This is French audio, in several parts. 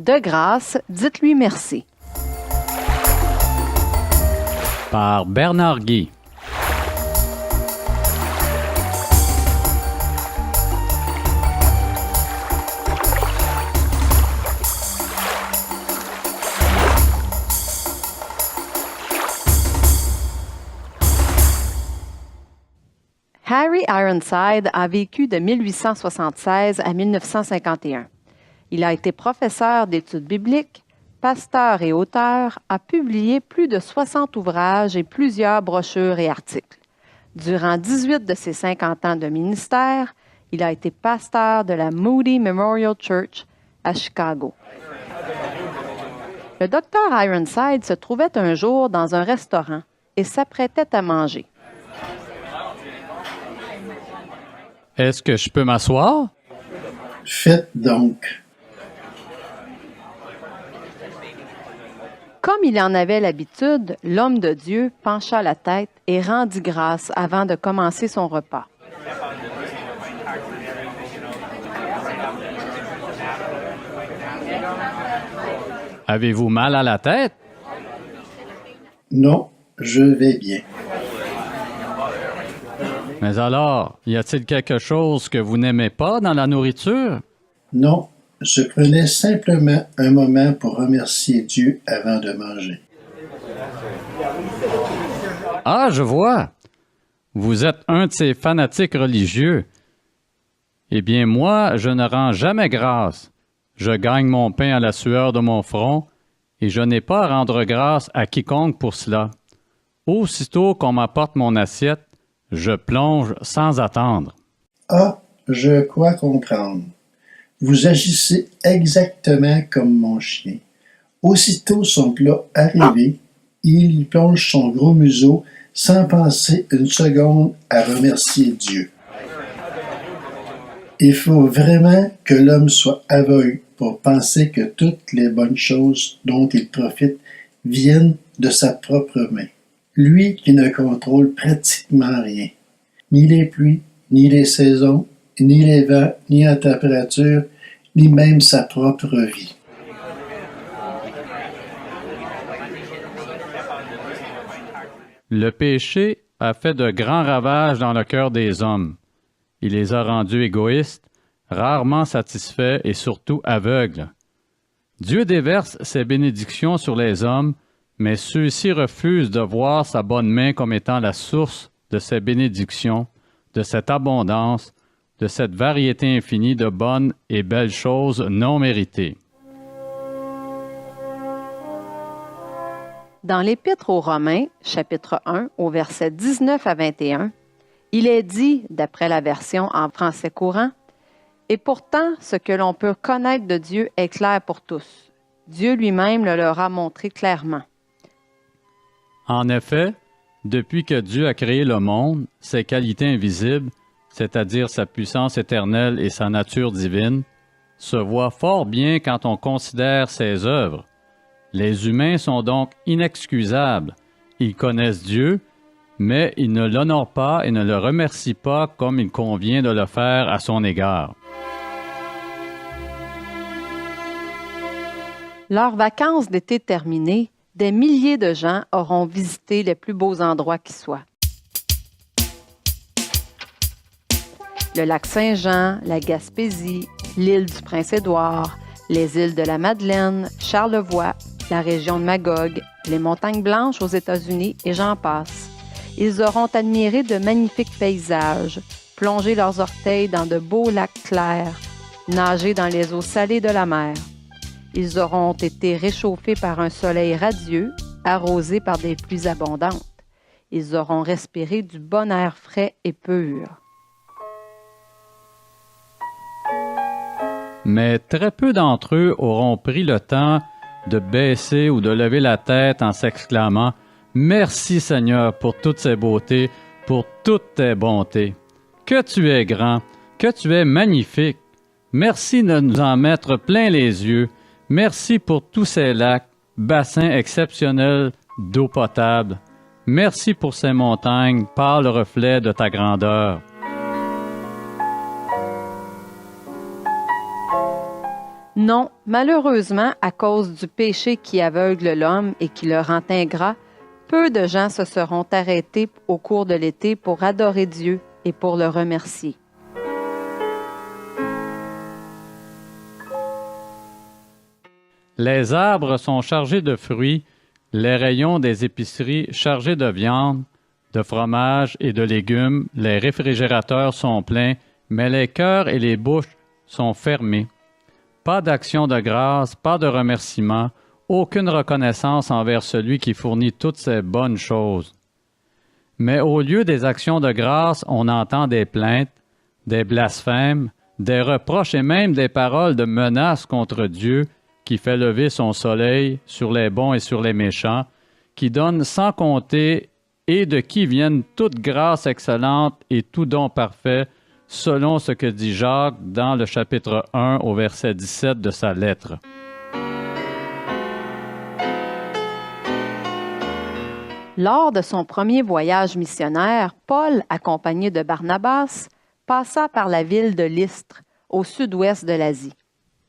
De grâce, dites-lui merci. Par Bernard Guy. Harry Ironside a vécu de 1876 à 1951. Il a été professeur d'études bibliques, pasteur et auteur, a publié plus de 60 ouvrages et plusieurs brochures et articles. Durant 18 de ses 50 ans de ministère, il a été pasteur de la Moody Memorial Church à Chicago. Le docteur Ironside se trouvait un jour dans un restaurant et s'apprêtait à manger. Est-ce que je peux m'asseoir? Faites donc. Comme il en avait l'habitude, l'homme de Dieu pencha la tête et rendit grâce avant de commencer son repas. Avez-vous mal à la tête? Non, je vais bien. Mais alors, y a-t-il quelque chose que vous n'aimez pas dans la nourriture? Non, je prenais simplement un moment pour remercier Dieu avant de manger. Ah, je vois. Vous êtes un de ces fanatiques religieux. Eh bien, moi, je ne rends jamais grâce. Je gagne mon pain à la sueur de mon front, et je n'ai pas à rendre grâce à quiconque pour cela. Aussitôt qu'on m'apporte mon assiette, je plonge sans attendre. Ah, je crois comprendre. Vous agissez exactement comme mon chien. Aussitôt son plat arrivé, il y plonge son gros museau sans penser une seconde à remercier Dieu. Il faut vraiment que l'homme soit aveugle pour penser que toutes les bonnes choses dont il profite viennent de sa propre main. Lui qui ne contrôle pratiquement rien, ni les pluies, ni les saisons, ni les vents, ni la température, ni même sa propre vie. Le péché a fait de grands ravages dans le cœur des hommes. Il les a rendus égoïstes, rarement satisfaits et surtout aveugles. Dieu déverse ses bénédictions sur les hommes, mais ceux-ci refusent de voir sa bonne main comme étant la source de ces bénédictions, de cette abondance, de cette variété infinie de bonnes et belles choses non méritées. Dans l'Épître aux Romains, chapitre 1, au verset 19 à 21, il est dit, d'après la version en français courant, « Et pourtant, ce que l'on peut connaître de Dieu est clair pour tous. Dieu lui-même le leur a montré clairement. » En effet, depuis que Dieu a créé le monde, ses qualités invisibles, c'est-à-dire sa puissance éternelle et sa nature divine, se voient fort bien quand on considère ses œuvres. Les humains sont donc inexcusables. Ils connaissent Dieu, mais ils ne l'honorent pas et ne le remercient pas comme il convient de le faire à son égard. Leurs vacances d'été terminées, des milliers de gens auront visité les plus beaux endroits qui soient. Le lac Saint-Jean, la Gaspésie, l'île du Prince-Édouard, les îles de la Madeleine, Charlevoix, la région de Magog, les montagnes Blanches aux États-Unis et j'en passe. Ils auront admiré de magnifiques paysages, plongé leurs orteils dans de beaux lacs clairs, nagé dans les eaux salées de la mer. Ils auront été réchauffés par un soleil radieux, arrosés par des pluies abondantes. Ils auront respiré du bon air frais et pur. Mais très peu d'entre eux auront pris le temps de baisser ou de lever la tête en s'exclamant « Merci Seigneur pour toutes ces beautés, pour toutes tes bontés. Que tu es grand, que tu es magnifique. Merci de nous en mettre plein les yeux. Merci pour tous ces lacs, bassins exceptionnels d'eau potable. Merci pour ces montagnes, pâle reflet de ta grandeur. » Non, malheureusement, à cause du péché qui aveugle l'homme et qui le rend ingrat, peu de gens se seront arrêtés au cours de l'été pour adorer Dieu et pour le remercier. Les arbres sont chargés de fruits, les rayons des épiceries chargés de viande, de fromage et de légumes, les réfrigérateurs sont pleins, mais les cœurs et les bouches sont fermés. Pas d'action de grâce, pas de remerciement, aucune reconnaissance envers celui qui fournit toutes ces bonnes choses. Mais au lieu des actions de grâce, on entend des plaintes, des blasphèmes, des reproches et même des paroles de menaces contre Dieu qui fait lever son soleil sur les bons et sur les méchants, qui donne sans compter et de qui viennent toute grâce excellente et tout don parfait, selon ce que dit Jacques dans le chapitre 1 au verset 17 de sa lettre. Lors de son premier voyage missionnaire, Paul, accompagné de Barnabas, passa par la ville de Lystre, au sud-ouest de l'Asie.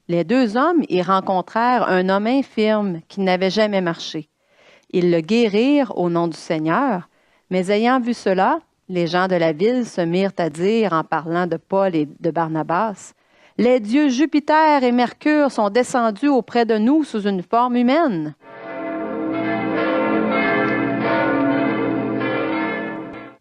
Les deux hommes y rencontrèrent un homme infirme qui n'avait jamais marché. Ils le guérirent au nom du Seigneur, mais ayant vu cela, les gens de la ville se mirent à dire, en parlant de Paul et de Barnabas, « Les dieux Jupiter et Mercure sont descendus auprès de nous sous une forme humaine. »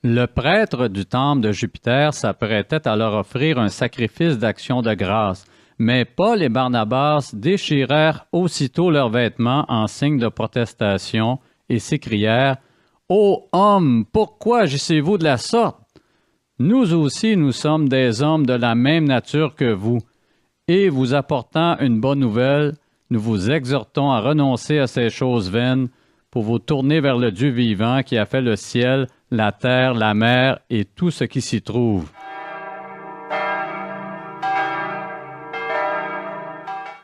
Le prêtre du temple de Jupiter s'apprêtait à leur offrir un sacrifice d'action de grâce, mais Paul et Barnabas déchirèrent aussitôt leurs vêtements en signe de protestation et s'écrièrent « Ô hommes, pourquoi agissez-vous de la sorte? Nous aussi nous sommes des hommes de la même nature que vous, et vous apportant une bonne nouvelle, nous vous exhortons à renoncer à ces choses vaines pour vous tourner vers le Dieu vivant qui a fait le ciel, la terre, la mer et tout ce qui s'y trouve. »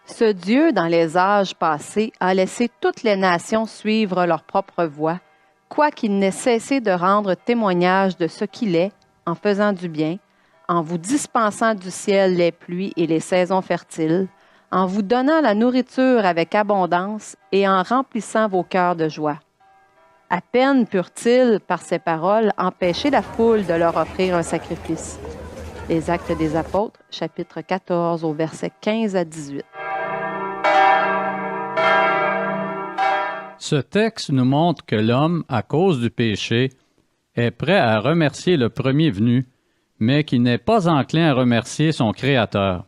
Ce Dieu, dans les âges passés, a laissé toutes les nations suivre leur propre voie, quoiqu'il n'ait cessé de rendre témoignage de ce qu'il est, en faisant du bien, en vous dispensant du ciel les pluies et les saisons fertiles, en vous donnant la nourriture avec abondance et en remplissant vos cœurs de joie. À peine purent-ils, par ces paroles, empêcher la foule de leur offrir un sacrifice. Les Actes des Apôtres, chapitre 14, au verset 15 à 18. Ce texte nous montre que l'homme, à cause du péché, est prêt à remercier le premier venu, mais qu'il n'est pas enclin à remercier son Créateur.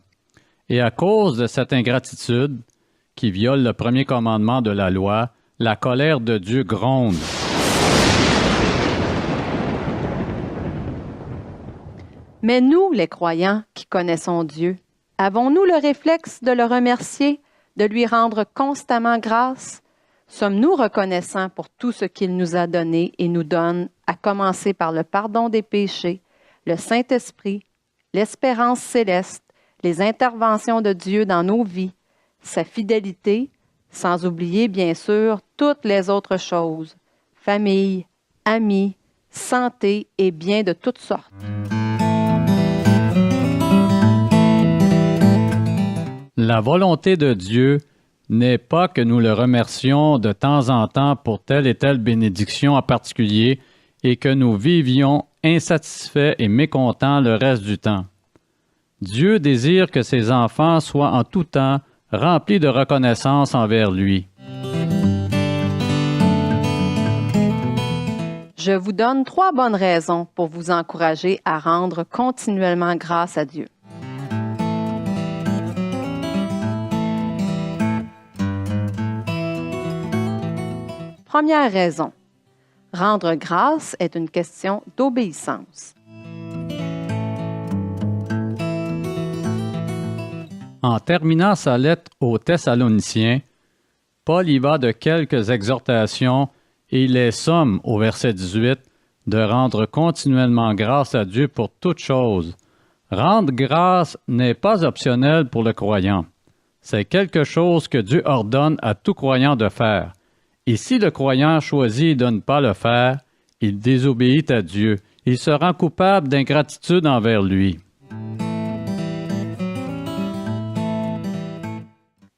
Et à cause de cette ingratitude, qui viole le premier commandement de la loi, la colère de Dieu gronde. Mais nous, les croyants qui connaissons Dieu, avons-nous le réflexe de le remercier, de lui rendre constamment grâce? Sommes-nous reconnaissants pour tout ce qu'il nous a donné et nous donne, à commencer par le pardon des péchés, le Saint-Esprit, l'espérance céleste, les interventions de Dieu dans nos vies, sa fidélité, sans oublier bien sûr toutes les autres choses, famille, amis, santé et biens de toutes sortes. La volonté de Dieu n'est pas que nous le remercions de temps en temps pour telle et telle bénédiction en particulier et que nous vivions insatisfaits et mécontents le reste du temps. Dieu désire que ses enfants soient en tout temps remplis de reconnaissance envers lui. Je vous donne 3 bonnes raisons pour vous encourager à rendre continuellement grâce à Dieu. Première raison, rendre grâce est une question d'obéissance. En terminant sa lettre aux Thessaloniciens, Paul y va de quelques exhortations et il les somme au verset 18 de rendre continuellement grâce à Dieu pour toutes choses. Rendre grâce n'est pas optionnel pour le croyant. C'est quelque chose que Dieu ordonne à tout croyant de faire. Et si le croyant choisit de ne pas le faire, il désobéit à Dieu. Il se rend coupable d'ingratitude envers lui.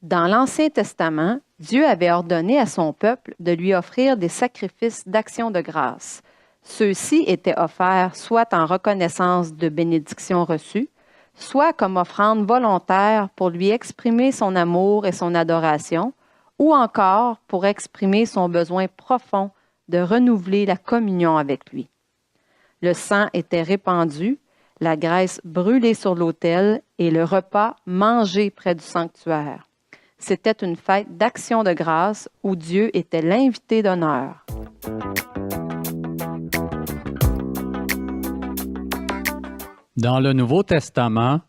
Dans l'Ancien Testament, Dieu avait ordonné à son peuple de lui offrir des sacrifices d'action de grâce. Ceux-ci étaient offerts soit en reconnaissance de bénédictions reçues, soit comme offrande volontaire pour lui exprimer son amour et son adoration, ou encore pour exprimer son besoin profond de renouveler la communion avec lui. Le sang était répandu, la graisse brûlée sur l'autel et le repas mangé près du sanctuaire. C'était une fête d'action de grâce où Dieu était l'invité d'honneur. Dans le Nouveau Testament,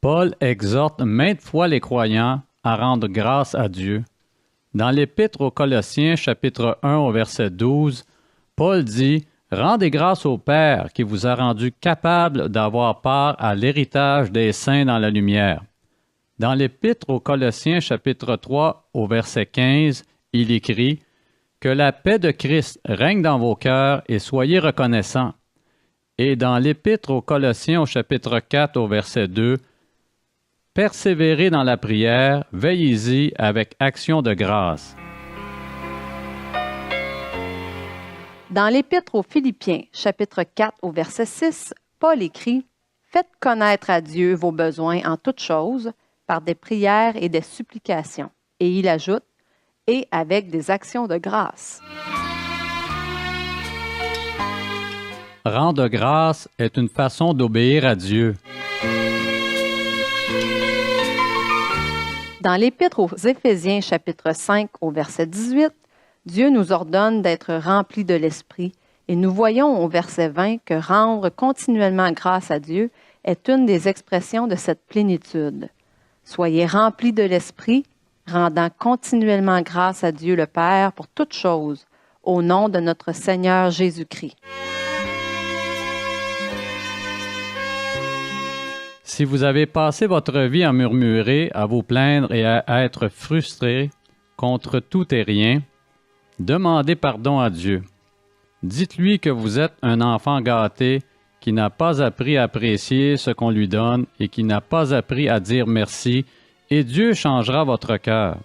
Paul exhorte maintes fois les croyants à rendre grâce à Dieu. Dans l'Épître aux Colossiens, chapitre 1, au verset 12, Paul dit « Rendez grâce au Père qui vous a rendu capable d'avoir part à l'héritage des saints dans la lumière. » Dans l'Épître aux Colossiens, chapitre 3, au verset 15, il écrit « Que la paix de Christ règne dans vos cœurs et soyez reconnaissants. » Et dans l'Épître aux Colossiens, au chapitre 4, au verset 2, « Persévérez dans la prière, veillez-y avec action de grâce. » Dans l'Épître aux Philippiens, chapitre 4, au verset 6, Paul écrit « Faites connaître à Dieu vos besoins en toutes choses, par des prières et des supplications. » Et il ajoute « Et avec des actions de grâce. » Rendre grâce est une façon d'obéir à Dieu. Dans l'Épître aux Éphésiens, chapitre 5, au verset 18, Dieu nous ordonne d'être remplis de l'Esprit, et nous voyons au verset 20 que rendre continuellement grâce à Dieu est une des expressions de cette plénitude. Soyez remplis de l'Esprit, rendant continuellement grâce à Dieu le Père pour toutes choses, au nom de notre Seigneur Jésus-Christ. Si vous avez passé votre vie à murmurer, à vous plaindre et à être frustré contre tout et rien, demandez pardon à Dieu. Dites-lui que vous êtes un enfant gâté qui n'a pas appris à apprécier ce qu'on lui donne et qui n'a pas appris à dire merci, et Dieu changera votre cœur.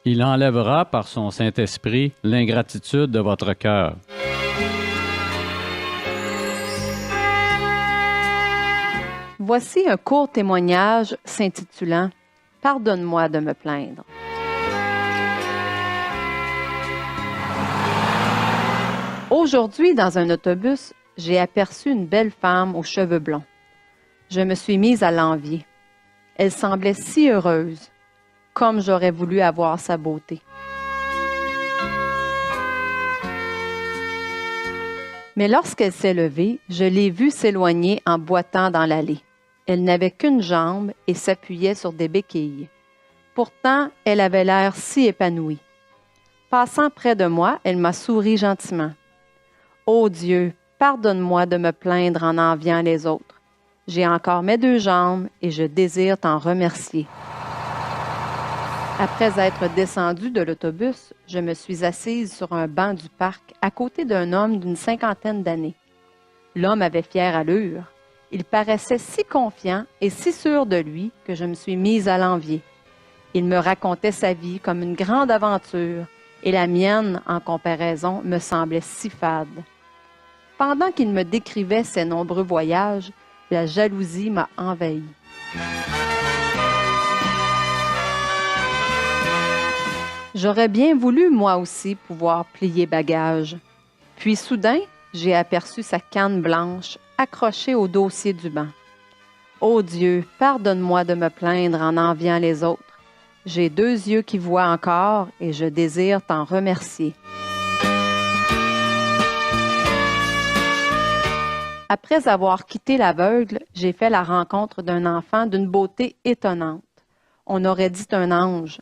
Il enlèvera par son Saint-Esprit l'ingratitude de votre cœur. Voici un court témoignage s'intitulant « Pardonne-moi de me plaindre ». Aujourd'hui, dans un autobus, j'ai aperçu une belle femme aux cheveux blonds. Je me suis mise à l'envier. Elle semblait si heureuse, comme j'aurais voulu avoir sa beauté. Mais lorsqu'elle s'est levée, je l'ai vue s'éloigner en boitant dans l'allée. Elle n'avait qu'une jambe et s'appuyait sur des béquilles. Pourtant, elle avait l'air si épanouie. Passant près de moi, elle m'a souri gentiment. « Ô Dieu, pardonne-moi de me plaindre en enviant les autres. J'ai encore mes deux jambes et je désire t'en remercier. » Après être descendue de l'autobus, je me suis assise sur un banc du parc à côté d'un homme d'une 50aine d'années. L'homme avait fière allure. Il paraissait si confiant et si sûr de lui que je me suis mise à l'envier. Il me racontait sa vie comme une grande aventure et la mienne, en comparaison, me semblait si fade. Pendant qu'il me décrivait ses nombreux voyages, la jalousie m'a envahi. J'aurais bien voulu, moi aussi, pouvoir plier bagage. Puis soudain, j'ai aperçu sa canne blanche accrochée au dossier du banc. « Ô Dieu, pardonne-moi de me plaindre en enviant les autres. J'ai deux yeux qui voient encore et je désire t'en remercier. » Après avoir quitté l'aveugle, j'ai fait la rencontre d'un enfant d'une beauté étonnante. On aurait dit un ange.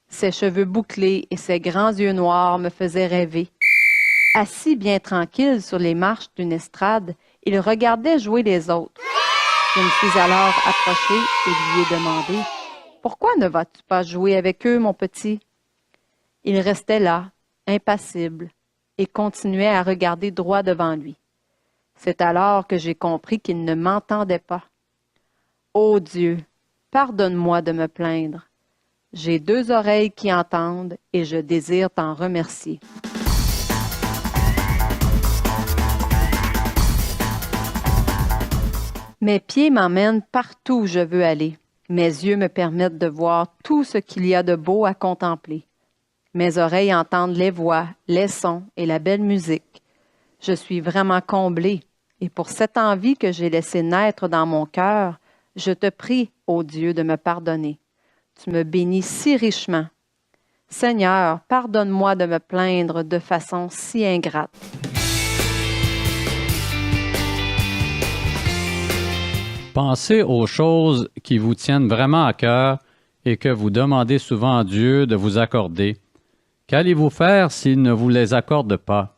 Ses cheveux bouclés et ses grands yeux noirs me faisaient rêver. Assis bien tranquille sur les marches d'une estrade, il regardait jouer les autres. Je me suis alors approchée et lui ai demandé « Pourquoi ne vas-tu pas jouer avec eux, mon petit? » Il restait là, impassible, et continuait à regarder droit devant lui. C'est alors que j'ai compris qu'il ne m'entendait pas. « Ô Dieu, pardonne-moi de me plaindre. J'ai 2 oreilles qui entendent et je désire t'en remercier. Mes pieds m'emmènent partout où je veux aller. Mes yeux me permettent de voir tout ce qu'il y a de beau à contempler. Mes oreilles entendent les voix, les sons et la belle musique. Je suis vraiment comblée, et pour cette envie que j'ai laissée naître dans mon cœur, je te prie, ô Dieu, de me pardonner. Tu me bénis si richement. Seigneur, pardonne-moi de me plaindre de façon si ingrate. Pensez aux choses qui vous tiennent vraiment à cœur et que vous demandez souvent à Dieu de vous accorder. Qu'allez-vous faire s'il ne vous les accorde pas?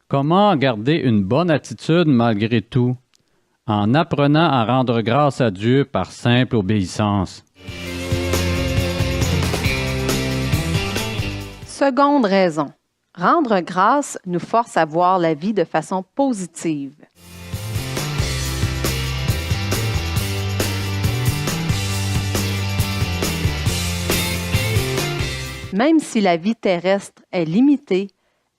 Comment garder une bonne attitude malgré tout? En apprenant à rendre grâce à Dieu par simple obéissance. Seconde raison. Rendre grâce nous force à voir la vie de façon positive. Même si la vie terrestre est limitée,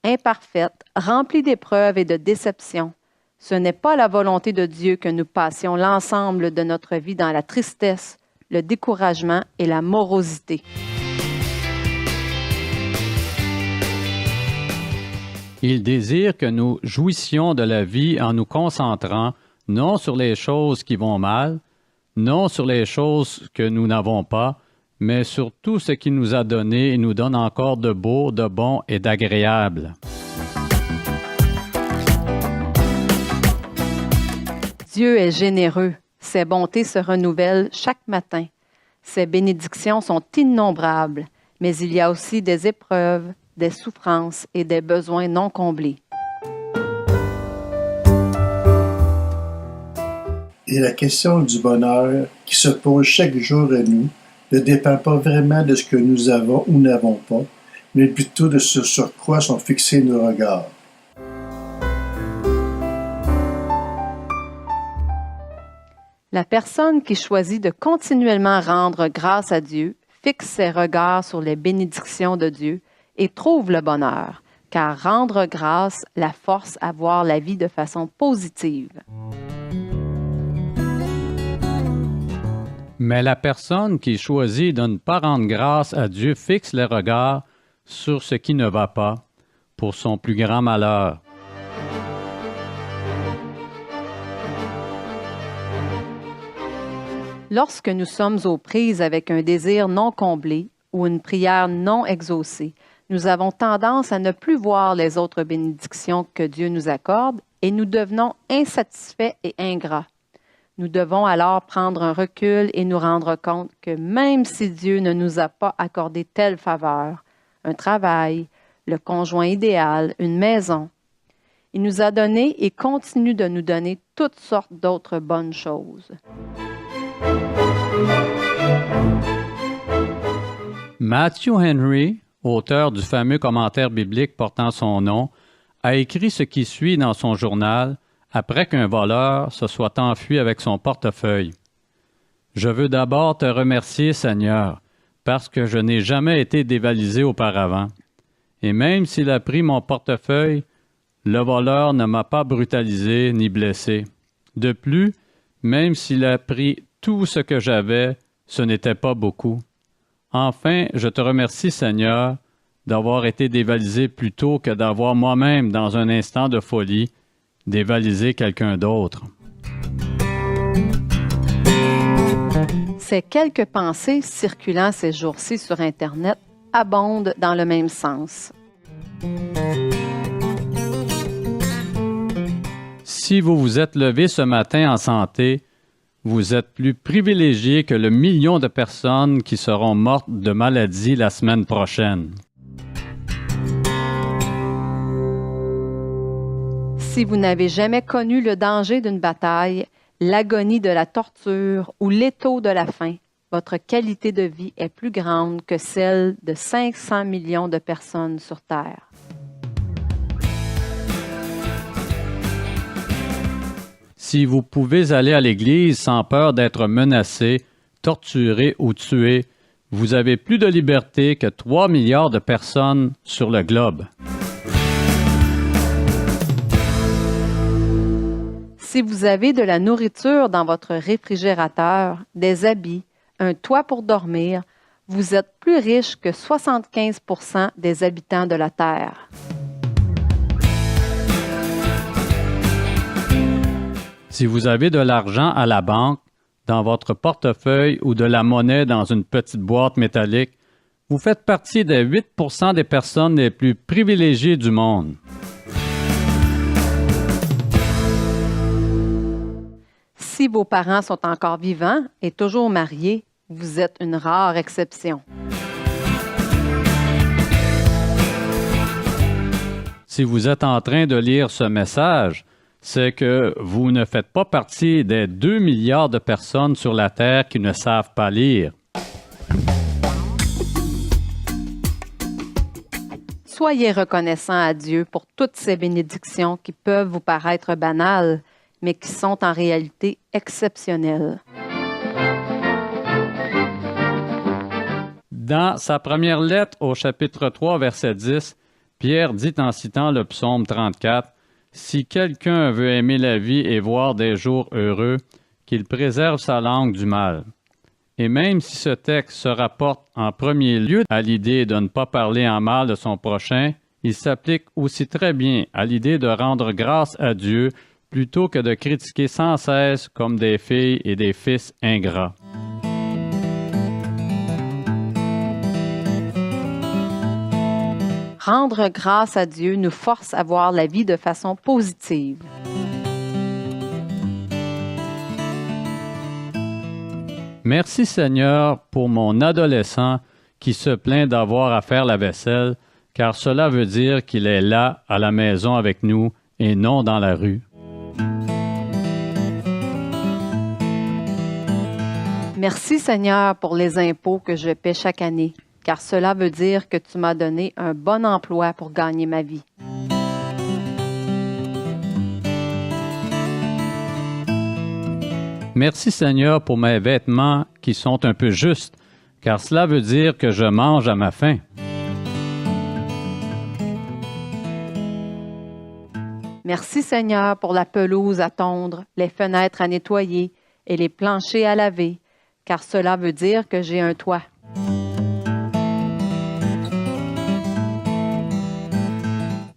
imparfaite, remplie d'épreuves et de déceptions, ce n'est pas la volonté de Dieu que nous passions l'ensemble de notre vie dans la tristesse, le découragement et la morosité. Il désire que nous jouissions de la vie en nous concentrant non sur les choses qui vont mal, non sur les choses que nous n'avons pas, mais sur tout ce qu'il nous a donné et nous donne encore de beau, de bon et d'agréable. Dieu est généreux. Ses bontés se renouvellent chaque matin. Ses bénédictions sont innombrables, mais il y a aussi des épreuves, des souffrances et des besoins non comblés. Et la question du bonheur qui se pose chaque jour à nous ne dépend pas vraiment de ce que nous avons ou n'avons pas, mais plutôt de ce sur quoi sont fixés nos regards. La personne qui choisit de continuellement rendre grâce à Dieu fixe ses regards sur les bénédictions de Dieu et trouve le bonheur, car rendre grâce la force à voir la vie de façon positive. Mais la personne qui choisit de ne pas rendre grâce à Dieu fixe les regards sur ce qui ne va pas, pour son plus grand malheur. Lorsque nous sommes aux prises avec un désir non comblé ou une prière non exaucée, nous avons tendance à ne plus voir les autres bénédictions que Dieu nous accorde et nous devenons insatisfaits et ingrats. Nous devons alors prendre un recul et nous rendre compte que même si Dieu ne nous a pas accordé telle faveur, un travail, le conjoint idéal, une maison, il nous a donné et continue de nous donner toutes sortes d'autres bonnes choses. Matthew Henry, auteur du fameux commentaire biblique portant son nom, a écrit ce qui suit dans son journal après qu'un voleur se soit enfui avec son portefeuille. « Je veux d'abord te remercier, Seigneur, parce que je n'ai jamais été dévalisé auparavant. Et même s'il a pris mon portefeuille, le voleur ne m'a pas brutalisé ni blessé. De plus, même s'il a pris tout ce que j'avais, ce n'était pas beaucoup. Enfin, je te remercie, Seigneur, d'avoir été dévalisé plutôt que d'avoir moi-même, dans un instant de folie, dévalisé quelqu'un d'autre. » Ces quelques pensées circulant ces jours-ci sur Internet abondent dans le même sens. Si vous vous êtes levé ce matin en santé, vous êtes plus privilégié que le million de personnes qui seront mortes de maladie la semaine prochaine. Si vous n'avez jamais connu le danger d'une bataille, l'agonie de la torture ou l'étau de la faim, votre qualité de vie est plus grande que celle de 500 millions de personnes sur Terre. Si vous pouvez aller à l'église sans peur d'être menacé, torturé ou tué, vous avez plus de liberté que 3 milliards de personnes sur le globe. Si vous avez de la nourriture dans votre réfrigérateur, des habits, un toit pour dormir, vous êtes plus riche que 75% des habitants de la Terre. Si vous avez de l'argent à la banque, dans votre portefeuille ou de la monnaie dans une petite boîte métallique, vous faites partie des 8% des personnes les plus privilégiées du monde. Si vos parents sont encore vivants et toujours mariés, vous êtes une rare exception. Si vous êtes en train de lire ce message, c'est que vous ne faites pas partie des 2 milliards de personnes sur la Terre qui ne savent pas lire. Soyez reconnaissants à Dieu pour toutes ces bénédictions qui peuvent vous paraître banales, mais qui sont en réalité exceptionnelles. Dans sa première lettre au chapitre 3, verset 10, Pierre dit en citant le psaume 34, « Si quelqu'un veut aimer la vie et voir des jours heureux, qu'il préserve sa langue du mal. » Et même si ce texte se rapporte en premier lieu à l'idée de ne pas parler en mal de son prochain, il s'applique aussi très bien à l'idée de rendre grâce à Dieu plutôt que de critiquer sans cesse comme des filles et des fils ingrats. Rendre grâce à Dieu nous force à voir la vie de façon positive. Merci Seigneur pour mon adolescent qui se plaint d'avoir à faire la vaisselle, car cela veut dire qu'il est là à la maison avec nous et non dans la rue. Merci Seigneur pour les impôts que je paie chaque année, car cela veut dire que tu m'as donné un bon emploi pour gagner ma vie. Merci Seigneur pour mes vêtements qui sont un peu justes, car cela veut dire que je mange à ma faim. Merci Seigneur pour la pelouse à tondre, les fenêtres à nettoyer et les planchers à laver, car cela veut dire que j'ai un toit.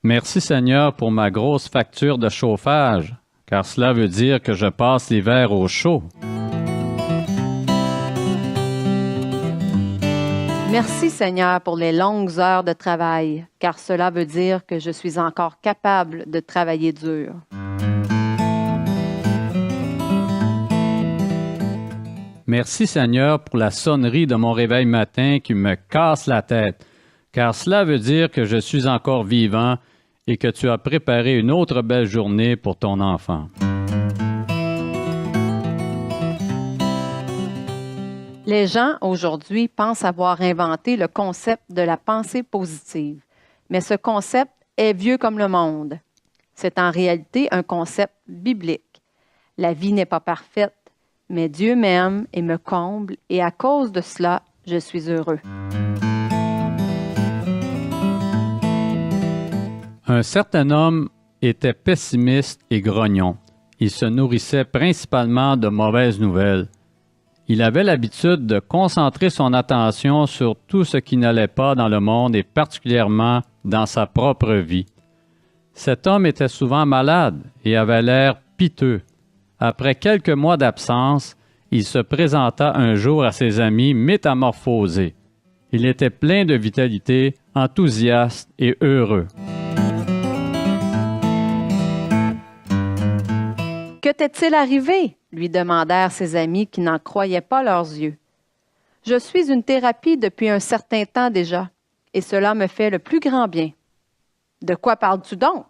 Merci Seigneur pour ma grosse facture de chauffage, car cela veut dire que je passe l'hiver au chaud. Merci Seigneur pour les longues heures de travail, car cela veut dire que je suis encore capable de travailler dur. Merci Seigneur pour la sonnerie de mon réveil matin qui me casse la tête, car cela veut dire que je suis encore vivant et que tu as préparé une autre belle journée pour ton enfant. Les gens aujourd'hui pensent avoir inventé le concept de la pensée positive, mais ce concept est vieux comme le monde. C'est en réalité un concept biblique. La vie n'est pas parfaite, mais Dieu m'aime et me comble, et à cause de cela, je suis heureux. Un certain homme était pessimiste et grognon. Il se nourrissait principalement de mauvaises nouvelles. Il avait l'habitude de concentrer son attention sur tout ce qui n'allait pas dans le monde et particulièrement dans sa propre vie. Cet homme était souvent malade et avait l'air piteux. Après quelques mois d'absence, il se présenta un jour à ses amis métamorphosé. Il était plein de vitalité, enthousiaste et heureux. « Que t'est-il arrivé? » lui demandèrent ses amis qui n'en croyaient pas leurs yeux. « Je suis une thérapie depuis un certain temps déjà, et cela me fait le plus grand bien. »« De quoi parles-tu donc? »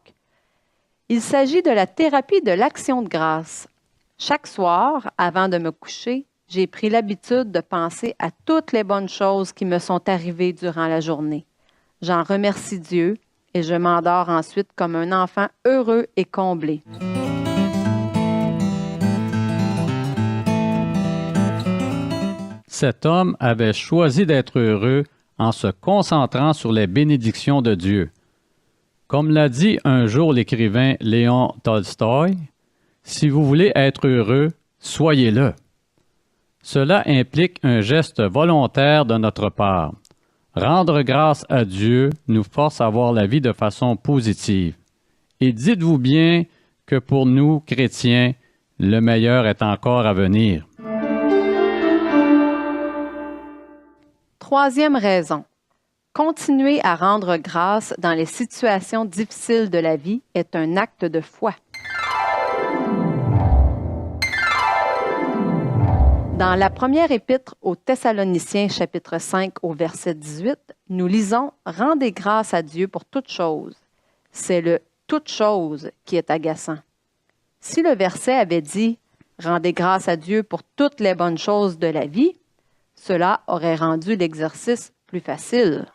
Il s'agit de la thérapie de l'action de grâce. Chaque soir, avant de me coucher, j'ai pris l'habitude de penser à toutes les bonnes choses qui me sont arrivées durant la journée. J'en remercie Dieu et je m'endors ensuite comme un enfant heureux et comblé. cet homme avait choisi d'être heureux en se concentrant sur les bénédictions de Dieu. Comme l'a dit un jour l'écrivain Léon Tolstoï, « Si vous voulez être heureux, soyez-le ». Cela implique un geste volontaire de notre part. Rendre grâce à Dieu nous force à voir la vie de façon positive. Et dites-vous bien que pour nous, chrétiens, le meilleur est encore à venir. Troisième raison. Continuer à rendre grâce dans les situations difficiles de la vie est un acte de foi. Dans la première épître aux Thessaloniciens, chapitre 5, au verset 18, nous lisons « Rendez grâce à Dieu pour toutes choses ». C'est le « toute chose » qui est agaçant. Si le verset avait dit « Rendez grâce à Dieu pour toutes les bonnes choses de la vie », cela aurait rendu l'exercice plus facile.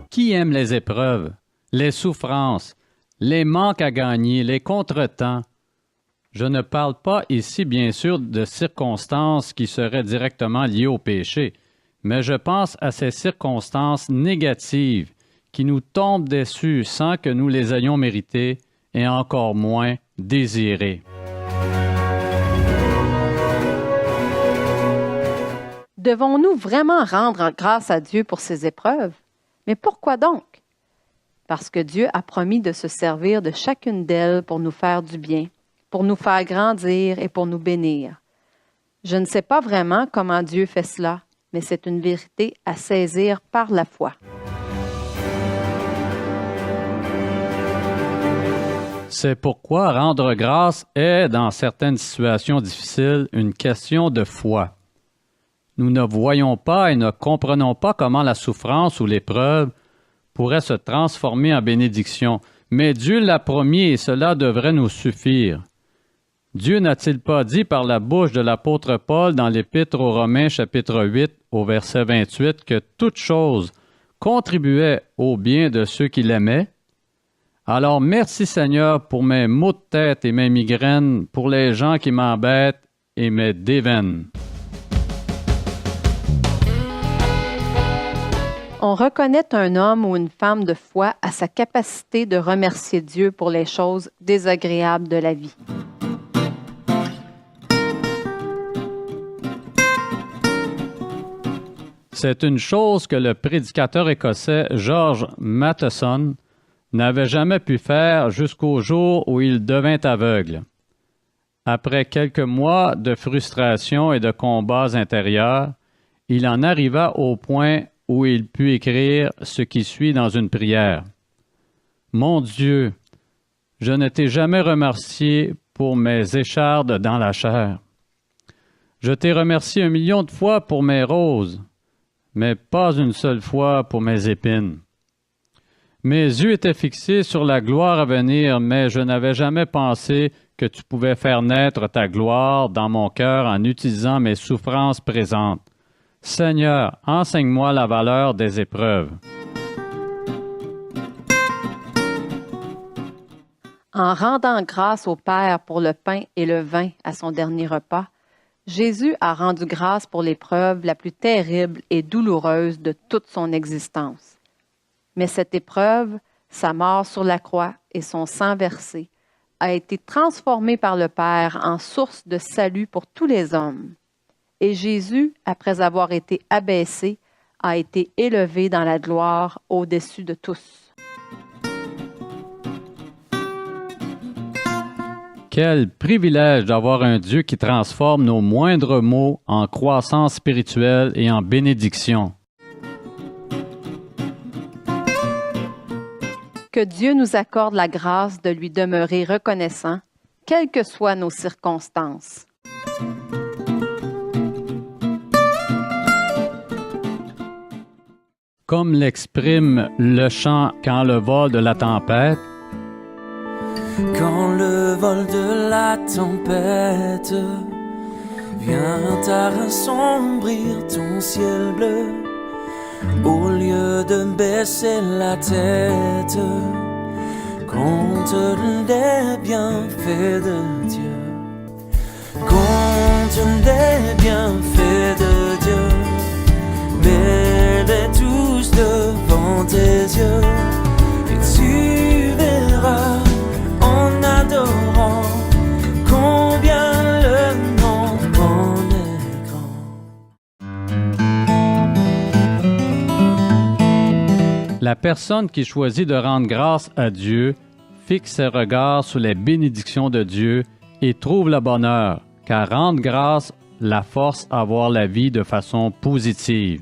Qui aime les épreuves, les souffrances, les manques à gagner, les contretemps? Je ne parle pas ici, bien sûr, de circonstances qui seraient directement liées au péché, mais je pense à ces circonstances négatives qui nous tombent dessus sans que nous les ayons méritées et encore moins désirées. Devons-nous vraiment rendre grâce à Dieu pour ces épreuves? Mais pourquoi donc? Parce que Dieu a promis de se servir de chacune d'elles pour nous faire du bien, pour nous faire grandir et pour nous bénir. Je ne sais pas vraiment comment Dieu fait cela, mais c'est une vérité à saisir par la foi. C'est pourquoi rendre grâce est, dans certaines situations difficiles, une question de foi. Nous ne voyons pas et ne comprenons pas comment la souffrance ou l'épreuve pourrait se transformer en bénédiction, mais Dieu l'a promis et cela devrait nous suffire. Dieu n'a-t-il pas dit par la bouche de l'apôtre Paul dans l'Épître aux Romains chapitre 8 au verset 28 que toute chose contribuait au bien de ceux qui l'aimaient? Alors merci Seigneur pour mes maux de tête et mes migraines, pour les gens qui m'embêtent et me dévènent. On reconnaît un homme ou une femme de foi à sa capacité de remercier Dieu pour les choses désagréables de la vie. C'est une chose que le prédicateur écossais George Matheson n'avait jamais pu faire jusqu'au jour où il devint aveugle. Après quelques mois de frustration et de combats intérieurs, il en arriva au point où il put écrire ce qui suit dans une prière. « Mon Dieu, je ne t'ai jamais remercié pour mes échardes dans la chair. Je t'ai remercié 1 million de fois pour mes roses, mais pas une seule fois pour mes épines. Mes yeux étaient fixés sur la gloire à venir, mais je n'avais jamais pensé que tu pouvais faire naître ta gloire dans mon cœur en utilisant mes souffrances présentes. Seigneur, enseigne-moi la valeur des épreuves. » En rendant grâce au Père pour le pain et le vin à son dernier repas, Jésus a rendu grâce pour l'épreuve la plus terrible et douloureuse de toute son existence. Mais cette épreuve, sa mort sur la croix et son sang versé, a été transformée par le Père en source de salut pour tous les hommes. Et Jésus, après avoir été abaissé, a été élevé dans la gloire au-dessus de tous. Quel privilège d'avoir un Dieu qui transforme nos moindres maux en croissance spirituelle et en bénédiction. Que Dieu nous accorde la grâce de lui demeurer reconnaissant, quelles que soient nos circonstances. Comme l'exprime le chant « Quand le vol de la tempête », quand le vol de la tempête vient à assombrir ton ciel bleu, au lieu de baisser la tête, compte les bienfaits de Dieu. des bienfaits de Dieu, mets-les tous devant tes yeux, et tu verras en adorant combien le nom en est grand. La personne qui choisit de rendre grâce à Dieu fixe ses regards sur les bénédictions de Dieu et trouve le bonheur, car rendre grâce la force à voir la vie de façon positive.